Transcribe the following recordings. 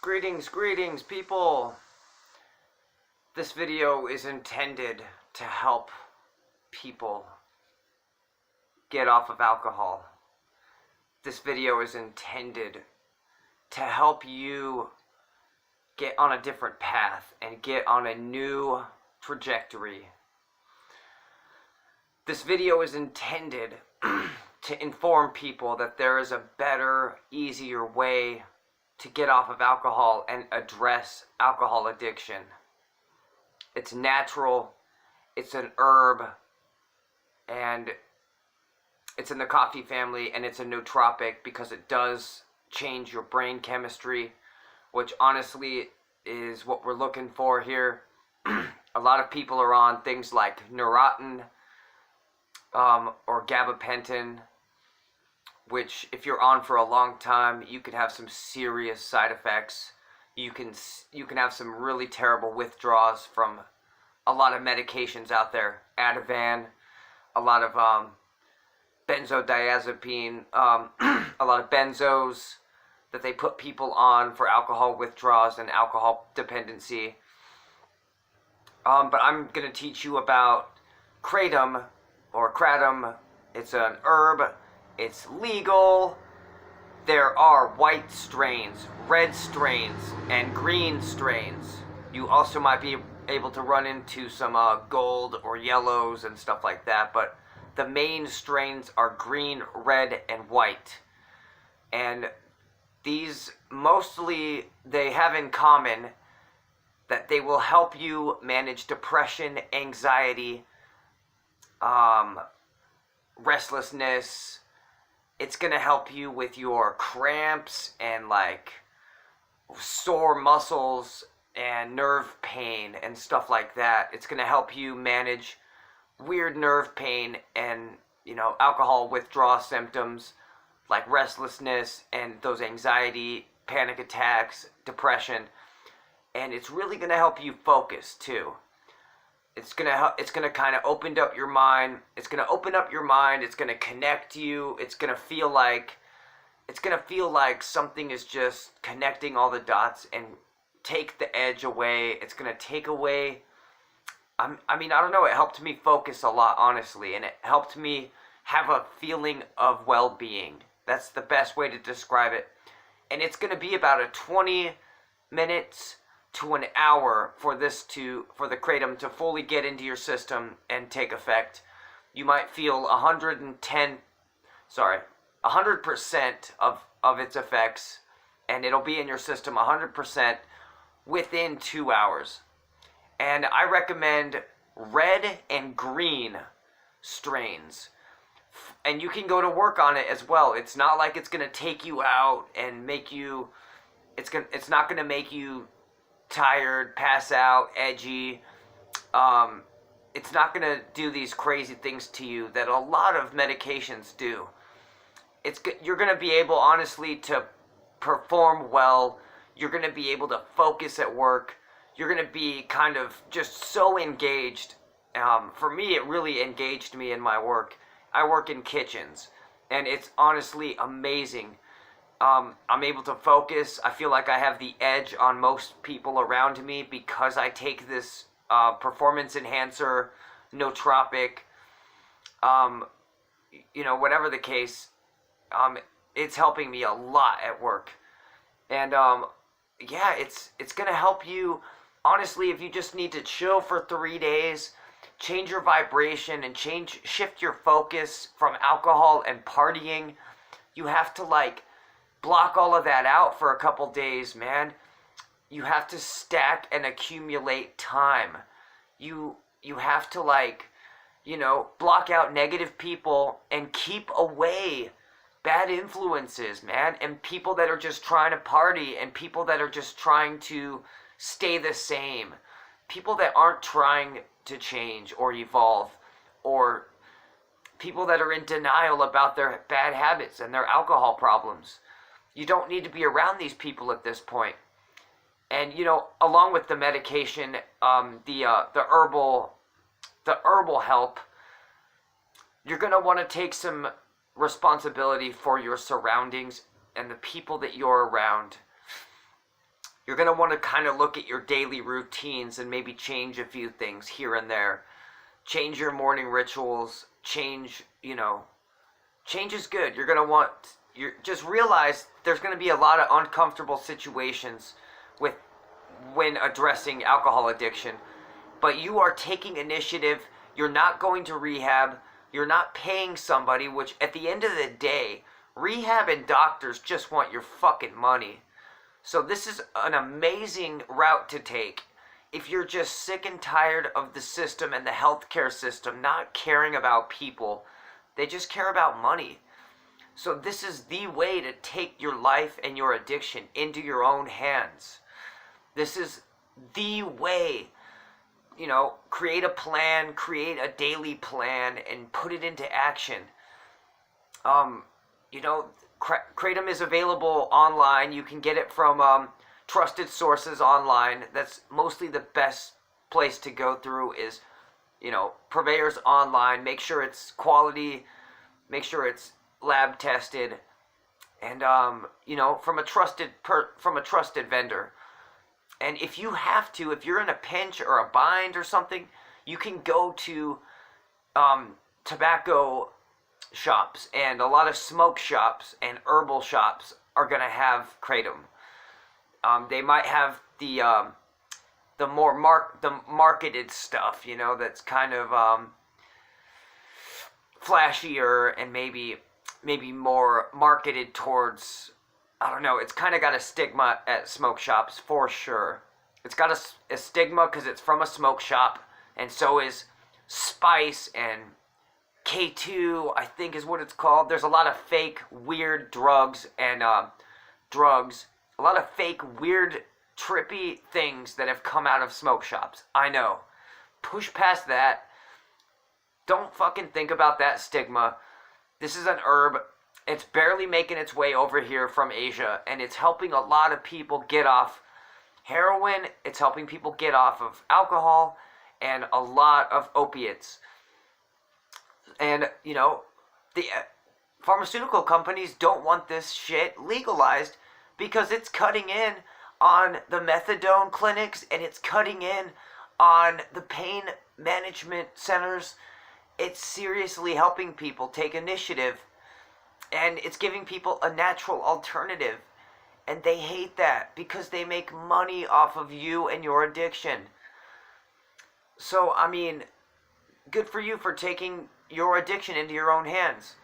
Greetings, people. This video is intended to help people get off of alcohol. This video is intended to help you get on a different path and get on a new trajectory. This video is intended to inform people that there is a better, easier way to get off of alcohol and address alcohol addiction. It's natural, it's an herb, and it's in the coffee family, and it's a nootropic because it does change your brain chemistry, which honestly is what we're looking for here. A lot of people are on things like Neurontin or gabapentin, which if you're on for a long time, you could have some serious side effects. You can have some really terrible withdrawals from a lot of medications out there. Ativan, a lot of benzodiazepine, a lot of benzos that they put people on for alcohol withdrawals and alcohol dependency. But I'm going to teach you about Kratom or Kratom. It's an herb. It's legal. There are white strains, red strains, and green strains. You also might be able to run into some gold or yellows and stuff like that, but the main strains are green, red, and white. And these mostly, they have in common that they will help you manage depression, anxiety, restlessness. It's going to help you with your cramps and like sore muscles and nerve pain and stuff like that. It's going to help you manage weird nerve pain and, alcohol withdrawal symptoms like restlessness and those anxiety, panic attacks, depression. And it's really going to help you focus too. It's gonna kind of open up your mind. It's gonna open up your mind. It's gonna connect you. It's gonna feel like something is just connecting all the dots and take the edge away. It's gonna take away. I don't know. It helped me focus a lot, honestly, and it helped me have a feeling of well-being. That's the best way to describe it. And it's gonna be about a 20 minutes to an hour for the Kratom to fully get into your system and take effect. You might feel 100% of its effects, and it'll be in your system 100% within 2 hours. And I recommend red and green strains. And you can go to work on it as well. It's not like it's going to take you out and make you, it's not going to make you tired, pass out, edgy. It's not going to do these crazy things to you that a lot of medications do. You're going to be able, honestly, to perform well. You're going to be able to focus at work. You're going to be kind of just so engaged. For me, it really engaged me in my work. I work in kitchens, and it's honestly amazing. I'm able to focus. I feel like I have the edge on most people around me because I take this performance enhancer, nootropic, whatever the case, it's helping me a lot at work. And it's going to help you, honestly, if you just need to chill for 3 days, change your vibration and shift your focus from alcohol and partying. You have to block all of that out for a couple days, man. You have to stack and accumulate time. You have to block out negative people and keep away bad influences, man, and people that are just trying to party and people that are just trying to stay the same. People that aren't trying to change or evolve, or people that are in denial about their bad habits and their alcohol problems. You don't need to be around these people at this point. And along with the medication, the herbal help, you're gonna want to take some responsibility for your surroundings and the people that you're around. you're going to want to kind of look at your daily routines and maybe change a few things here and there. Change your morning rituals. Change is good. You're going to want, just realize there's going to be a lot of uncomfortable situations when addressing alcohol addiction. But you are taking initiative. You're not going to rehab. You're not paying somebody, which at the end of the day, rehab and doctors just want your fucking money. So this is an amazing route to take if you're just sick and tired of the system and the healthcare system not caring about people. They just care about money. So this is the way to take your life and your addiction into your own hands. This is the way. Create a plan, create a daily plan, and put it into action. Kratom is available online. You can get it from trusted sources online. That's mostly the best place to go through is, purveyors online. Make sure it's quality. Make sure it's lab tested, and from a trusted vendor. And if you have to, if you're in a pinch or a bind or something, you can go to tobacco shops, and a lot of smoke shops and herbal shops are going to have Kratom. They might have the marketed stuff, that's kind of flashier and maybe more marketed towards, I don't know, it's kind of got a stigma at smoke shops for sure. It's got a stigma because it's from a smoke shop, and so is Spice and K2, I think is what it's called. There's a lot of fake, weird drugs and a lot of fake, weird, trippy things that have come out of smoke shops. I know. Push past that. Don't fucking think about that stigma. This is an herb. It's barely making its way over here from Asia, and it's helping a lot of people get off heroin. It's helping people get off of alcohol and a lot of opiates. And, the pharmaceutical companies don't want this shit legalized because it's cutting in on the methadone clinics, and it's cutting in on the pain management centers. It's seriously helping people take initiative, and it's giving people a natural alternative. And they hate that because they make money off of you and your addiction. So, good for you for taking your addiction into your own hands.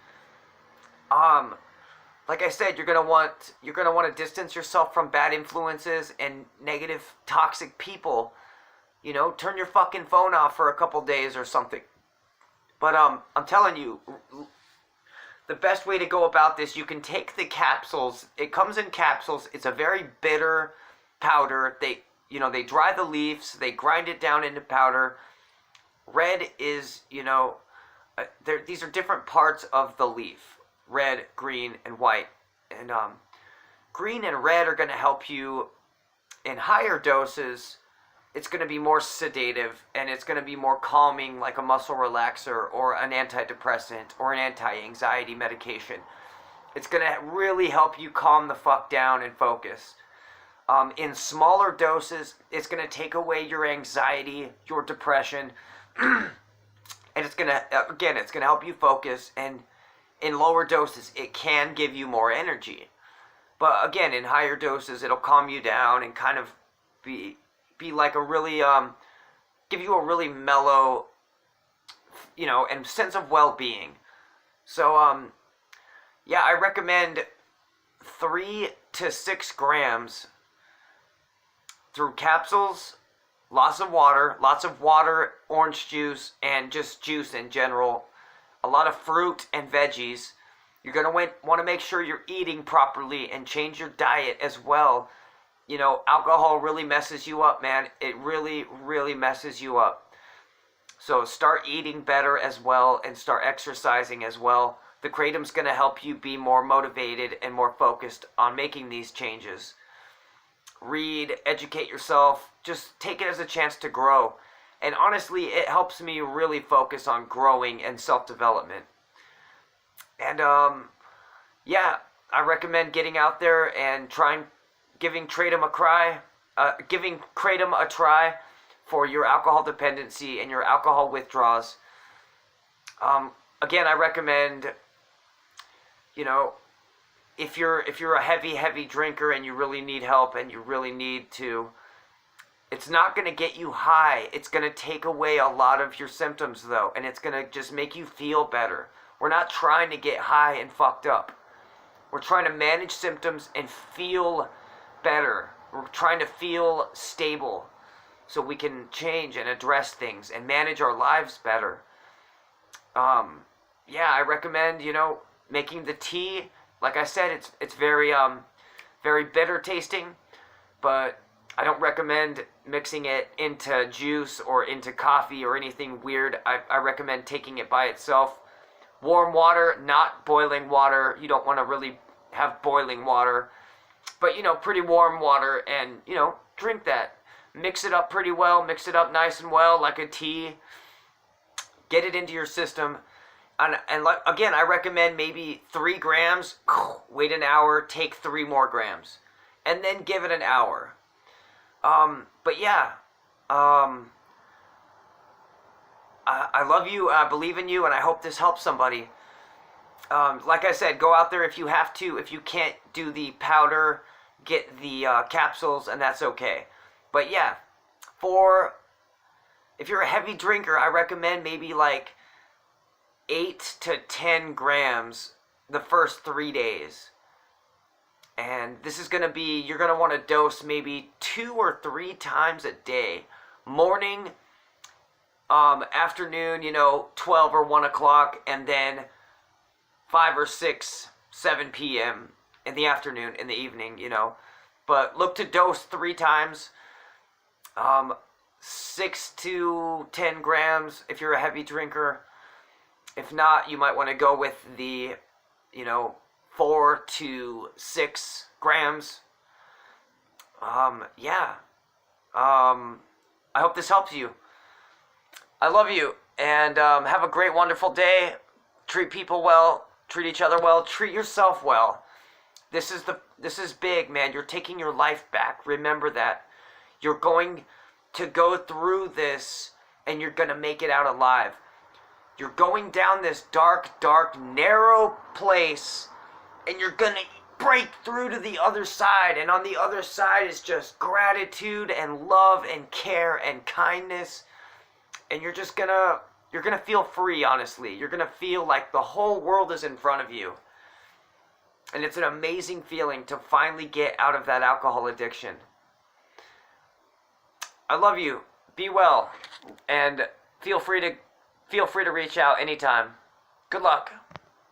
Like I said, you're gonna want to distance yourself from bad influences and negative, toxic people. Turn your fucking phone off for a couple days or something. But I'm telling you, the best way to go about this, you can take the capsules. It comes in capsules. It's a very bitter powder. They dry the leaves. They grind it down into powder. Red is, these are different parts of the leaf. Red, green, and white. And green and red are going to help you in higher doses. It's going to be more sedative, and it's going to be more calming, like a muscle relaxer or an antidepressant or an anti-anxiety medication. It's going to really help you calm the fuck down and focus. In smaller doses, it's going to take away your anxiety, your depression, and it's going to help you focus. And in lower doses, it can give you more energy. But again, in higher doses, it'll calm you down and kind of be like a really, give you a really mellow, and sense of well-being. So, I recommend 3 to 6 grams through capsules, lots of water, orange juice, and just juice in general, a lot of fruit and veggies. You're going to want to make sure you're eating properly and change your diet as well. Alcohol really messes you up, man. It really, really messes you up. So start eating better as well, and start exercising as well. The Kratom's going to help you be more motivated and more focused on making these changes. Read, educate yourself. Just take it as a chance to grow. And honestly, it helps me really focus on growing and self-development. And, I recommend getting out there and giving Kratom a try. giving Kratom a try for your alcohol dependency and your alcohol withdrawals. Again, I recommend, you know, if you're a heavy drinker and you really need help and you really need to, it's not going to get you high. It's going to take away a lot of your symptoms, though, and it's going to just make you feel better. We're not trying to get high and fucked up. We're trying to manage symptoms and feel better. We're trying to feel stable so we can change and address things and manage our lives better. Yeah, I recommend, making the tea. Like I said, it's very very bitter tasting, but I don't recommend mixing it into juice or into coffee or anything weird. I recommend taking it by itself. Warm water, not boiling water. You don't want to really have boiling water, but pretty warm water, and drink that. Mix it up pretty well. Mix it up nice and well like a tea. Get it into your system. And like, again, I recommend maybe 3 grams, wait an hour, take 3 more grams, and then give it an hour. But yeah, I love you, I believe in you, and I hope this helps somebody. Like I said, go out there if you have to. If you can't do the powder, get the capsules, and that's okay. But yeah, if you're a heavy drinker, I recommend maybe like 8 to 10 grams the first 3 days. And this is going to be, you're going to want to dose maybe 2 or 3 times a day. Morning, afternoon, 12 or 1 o'clock, and then 5 or 6, 7 p.m. in the afternoon, in the evening, But look to dose 3 times. 6 to 10 grams if you're a heavy drinker. If not, you might want to go with the, 4 to 6 grams. Yeah. I hope this helps you. I love you, and have a great, wonderful day. Treat people well. Treat each other well. Treat yourself well. This is big, man. You're taking your life back. Remember that. You're going to go through this, and you're going to make it out alive. You're going down this dark, narrow place, and you're going to break through to the other side. And on the other side is just gratitude and love and care and kindness. And you're going to feel free, honestly. You're going to feel like the whole world is in front of you. And it's an amazing feeling to finally get out of that alcohol addiction. I love you. Be well. And feel free to reach out anytime. Good luck.